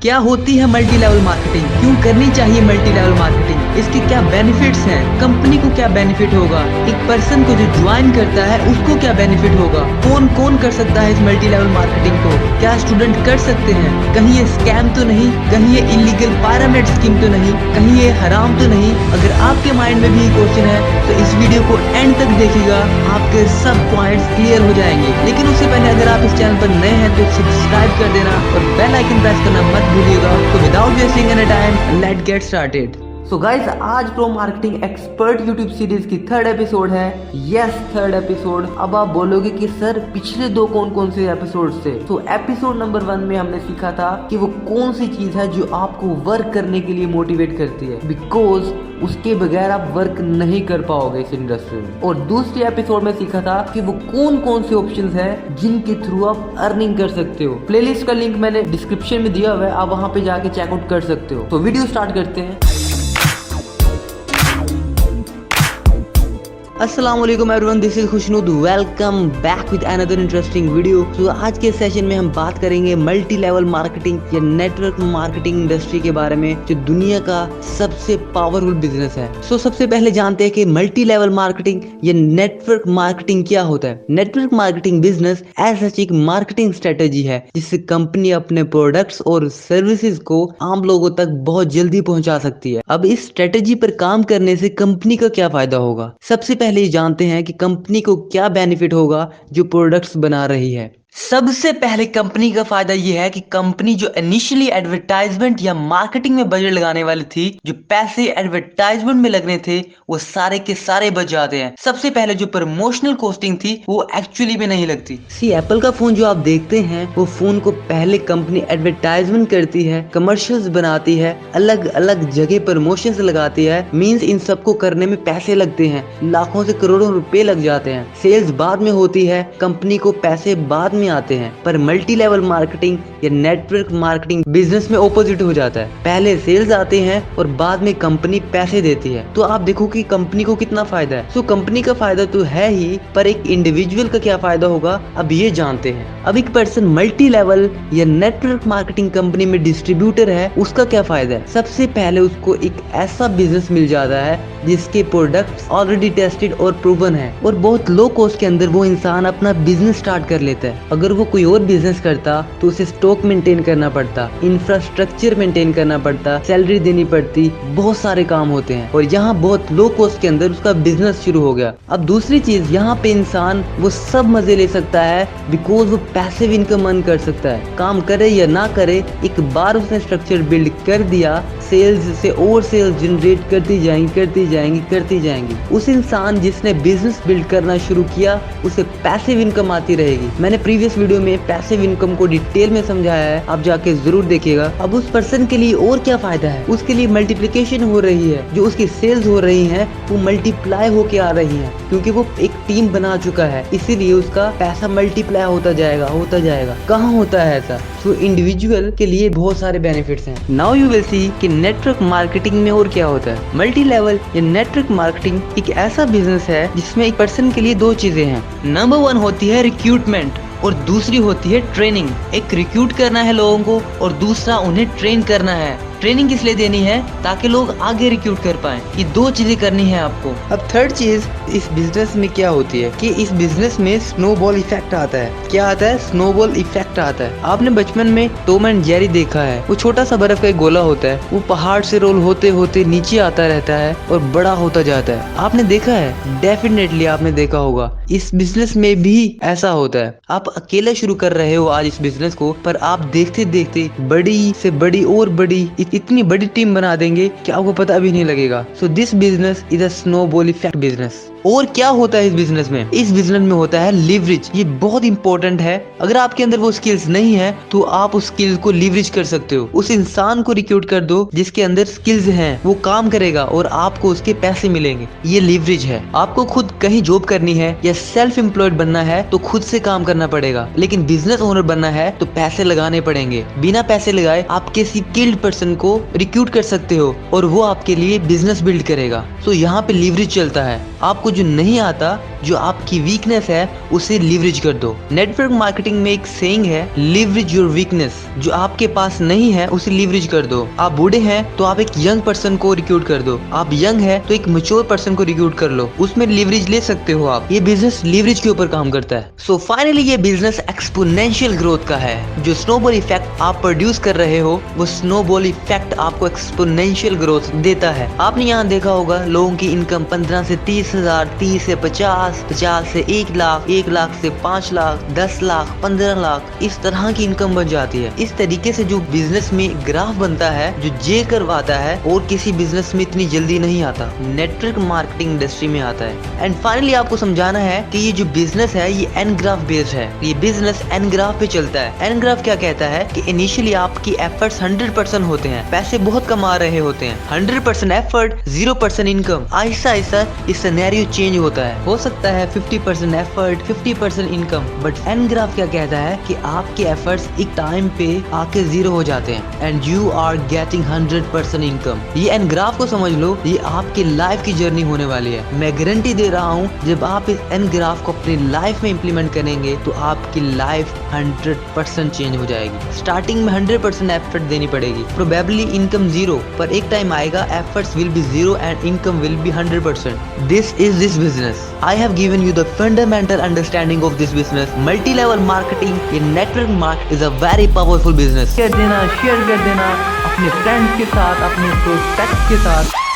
क्या होती है मल्टी लेवल मार्केटिंग, क्यों करनी चाहिए मल्टी लेवल मार्केटिंग, इसके क्या बेनिफिट्स हैं, कंपनी को क्या बेनिफिट होगा, एक पर्सन को जो ज्वाइन करता है उसको क्या बेनिफिट होगा, कौन कौन कर सकता है इस मल्टी लेवल मार्केटिंग को, क्या स्टूडेंट कर सकते हैं, कहीं ये स्कैम तो नहीं, कहीं ये इलीगल पायरामिड स्कीम तो नहीं, कहीं ये हराम तो नहीं। अगर आपके माइंड में भी ये क्वेश्चन है तो इस वीडियो को एंड तक देखिएगा, आपके सब पॉइंट्स क्लियर हो जाएंगे। लेकिन उससे पहले अगर आप इस चैनल पर नए हैं तो सब्सक्राइब कर देना और बेल आइकन प्रेस करना मत भूलिएगा। तो without wasting any time let's get started. So guys, आज pro marketing expert YouTube series की थर्ड एपिसोड है। Yes, third episode. अब आप बोलोगे कि सर पिछले दो कौन कौन से एपिसोड थे? तो एपिसोड नंबर 1 में हमने सीखा था कि वो कौन सी चीज है जो आपको वर्क करने के लिए मोटिवेट करती है, बिकॉज उसके बगैर आप वर्क नहीं कर पाओगे इस इंडस्ट्री में। और दूसरे एपिसोड में सीखा था कि वो कौन कौन से ऑप्शंस हैं जिनके थ्रू आप अर्निंग कर सकते हो। प्लेलिस्ट का लिंक मैंने डिस्क्रिप्शन में दिया हुआ है, आप वहां पे जाके चेकआउट कर सकते हो। तो वीडियो स्टार्ट करते हैं। अस्सलाम वालेकुम everyone, this is Khushnood. Welcome back with another interesting video. तो आज के सेशन में हम बात करेंगे मल्टी लेवल मार्केटिंग या नेटवर्क मार्केटिंग इंडस्ट्री के बारे में, जो दुनिया का सबसे पावरफुल बिजनेस है। सो सबसे पहले जानते हैं कि मल्टी लेवल मार्केटिंग या नेटवर्क मार्केटिंग क्या होता है। नेटवर्क मार्केटिंग बिजनेस ऐसा एक मार्केटिंग स्ट्रेटेजी है जिससे कंपनी अपने प्रोडक्ट्स और सर्विसेज को आम लोगों तक बहुत जल्दी पहुंचा सकती है। अब इस स्ट्रेटेजी पर काम करने से कंपनी का क्या फायदा होगा? सबसे पहले जानते हैं कि कंपनी को क्या बेनिफिट होगा जो प्रोडक्ट्स बना रही है। सबसे पहले कंपनी का फायदा यह है कि कंपनी जो इनिशियली एडवर्टाइजमेंट या मार्केटिंग में बजट लगाने वाली थी, जो पैसे एडवर्टाइजमेंट में लगने थे, वो सारे के सारे बच जाते हैं। सबसे पहले जो प्रमोशनल कॉस्टिंग थी वो एक्चुअली में नहीं लगती। सी एप्पल का फोन जो आप देखते हैं, वो फोन को पहले कंपनी एडवर्टाइजमेंट करती है, कमर्शियल्स बनाती है, अलग अलग जगह प्रमोशंस लगाती है। मींस इन सबको करने में पैसे लगते हैं, लाखों से करोड़ों रुपए लग जाते हैं। सेल्स बाद में होती है, कंपनी को पैसे बाद में आते हैं। पर मल्टी लेवल मार्केटिंग या नेटवर्क मार्केटिंग बिजनेस में ऑपोजिट हो जाता है। पहले सेल्स आते हैं और बाद में कंपनी पैसे देती है। तो आप देखो कि कंपनी को कितना फायदा है। सो कंपनी का फायदा तो है ही, पर एक इंडिविजुअल का क्या फायदा होगा अब ये जानते हैं। अब एक पर्सन मल्टी लेवल या नेटवर्क मार्केटिंग कंपनी में डिस्ट्रीब्यूटर है, उसका क्या फायदा है? सबसे पहले उसको एक ऐसा बिजनेस मिल जाता है जिसके प्रोडक्ट्स ऑलरेडी टेस्टेड और प्रूवन है, और बहुत लो कॉस्ट के अंदर वो इंसान अपना बिजनेस स्टार्ट कर लेता है। अगर वो कोई और बिजनेस करता तो उसे स्टॉक मेंटेन करना पड़ता, इंफ्रास्ट्रक्चर मेंटेन करना पड़ता, सैलरी देनी पड़ती, बहुत सारे काम होते हैं। और यहाँ बहुत लो कॉस्ट के अंदर उसका बिजनेस शुरू हो गया। अब दूसरी चीज, यहाँ पे इंसान वो सब मजे ले सकता है बिकॉज वो पैसिव इनकम अर्न कर सकता है। काम करे या ना करे, एक बार उसने स्ट्रक्चर बिल्ड कर दिया, सेल्स से और सेल्स जनरेट करती जाएंगी। उस इंसान जिसने बिजनेस बिल्ड करना शुरू किया, उसे पैसिव इनकम आती रहेगी। मैंने प्रीवियस वीडियो में पैसिव इनकम को डिटेल में समझाया है, आप जाके जरूर देखिएगा। अब उस पर्सन के लिए और क्या फायदा है? उसके लिए मल्टीप्लिकेशन हो रही है, जो उसकी सेल्स हो रही है वो मल्टीप्लाई होके आ रही है, क्योंकि वो एक टीम बना चुका है, इसीलिए उसका पैसा मल्टीप्लाई होता जाएगा। कहाँ होता है ऐसा? तो इंडिविजुअल के लिए बहुत सारे बेनिफिट्स हैं। नाउ यू विल सी कि नेटवर्क मार्केटिंग में और क्या होता है। मल्टी लेवल या नेटवर्क मार्केटिंग एक ऐसा बिजनेस है जिसमें एक पर्सन के लिए दो चीजें हैं। नंबर 1 होती है रिक्रूटमेंट और दूसरी होती है ट्रेनिंग। एक रिक्रूट करना है लोगों को और दूसरा उन्हें ट्रेन करना है। ट्रेनिंग किस लिए देनी है? ताकि लोग आगे रिक्रूट कर पाएं। ये दो चीजें करनी है आपको। अब थर्ड चीज इस बिजनेस में क्या होती है कि इस बिजनेस में स्नोबॉल इफेक्ट आता है। क्या आता है? स्नोबॉल इफेक्ट आता है। आपने बचपन में टॉम एंड जेरी देखा है, वो छोटा सा बर्फ का एक गोला होता है, वो पहाड़ से रोल होते होते नीचे आता रहता है और बड़ा होता जाता है। आपने देखा है? डेफिनेटली आपने देखा होगा। इस बिजनेस में भी ऐसा होता है। आप अकेले शुरू कर रहे हो आज इस बिजनेस को, पर आप देखते देखते बड़ी से बड़ी और बड़ी इतनी बड़ी टीम बना देंगे कि आपको पता भी नहीं लगेगा। So this business is a snowball effect business. और क्या होता है इस बिजनेस में? इस बिजनेस में होता है लीवरेज। ये बहुत इंपॉर्टेंट है। अगर आपके अंदर वो स्किल्स नहीं है तो आप उस स्किल्स को लीवरेज कर सकते हो। उस इंसान को रिक्रूट कर दो जिसके अंदर स्किल्स हैं, वो काम करेगा और आपको उसके पैसे मिलेंगे। ये लीवरेज है। आपको खुद कहीं जॉब करनी है या सेल्फ एम्प्लॉयड बनना है तो खुद से काम करना पड़ेगा, लेकिन बिजनेस ओनर बनना है तो पैसे लगाने पड़ेंगे। बिना पैसे लगाए आप किसी स्किल्ड पर्सन को रिक्रूट कर सकते हो और वो आपके लिए बिजनेस बिल्ड करेगा। सो यहाँ पे लीवरेज चलता है। आपको आपको जो नहीं आता, जो आपकी वीकनेस है, उसे लीवरेज कर दो। नेटवर्क मार्केटिंग में एक सेइंग है, लीवरेज योर वीकनेस। जो आपके पास नहीं है उसे लीवरेज कर दो। आप बूढ़े हैं तो आप एक यंग पर्सन को रिक्रूट कर दो। आप यंग है तो एक मैच्योर पर्सन को रिक्रूट कर लो, उसमें लीवरेज ले सकते हो आप। ये बिजनेस लीवरेज के ऊपर काम करता है। सो फाइनली ये बिजनेस एक्सपोनेंशियल ग्रोथ का है। जो स्नोबॉल इफेक्ट आप प्रोड्यूस कर रहे हो, वो स्नोबॉल इफेक्ट आपको एक्सपोनेंशियल ग्रोथ देता है। आपने यहाँ देखा होगा लोगों की इनकम 15 से 30 हजार, 30 से 50, 50 से 1 लाख, 1 लाख से 5 लाख, 10 लाख, 15 लाख, इस तरह की इनकम बन जाती है। इस तरीके से जो बिजनेस में ग्राफ बनता है, जो जे कर्व आता है, और किसी बिजनेस में इतनी जल्दी नहीं आता, नेटवर्क मार्केटिंग इंडस्ट्री में आता है। एंड फाइनली आपको समझाना है कि ये जो बिजनेस है ये एन ग्राफ बेस्ड है। ये बिजनेस एन ग्राफ पे चलता है। एन ग्राफ क्या कहता है कि इनिशियली आपकी एफर्ट्स 100% होते हैं, पैसे बहुत कमा रहे होते हैं, 100% एफर्ट, 0% इनकम। आहिस्ता आहिस्ता इस सिनेरियो चेंज होता है। हो सकता है 50% effort, 50% income. But an graph क्या कहता है कि आपके एफर्ट्स एक टाइम पे आके 0 हो जाते हैं and you are getting 100% income. ये एन ग्राफ को समझ लो, ये आपकी लाइफ की जर्नी होने वाली है। मैं गारंटी दे रहा हूँ, जब आप इस एन ग्राफ को अपनी लाइफ में इम्प्लीमेंट करेंगे तो आपकी लाइफ 100% चेंज हो जाएगी। स्टार्टिंग में 100% एफर्ट देनी पड़ेगी, प्रोबेबली इनकम 0, पर एक टाइम आएगा efforts will be 0 and income will be 100%। This is this business. I have given you the fundamental understanding of this business. Multi-level marketing in network marketing is a very powerful business. Share कर देना अपने friends के साथ, अपने prospects के साथ।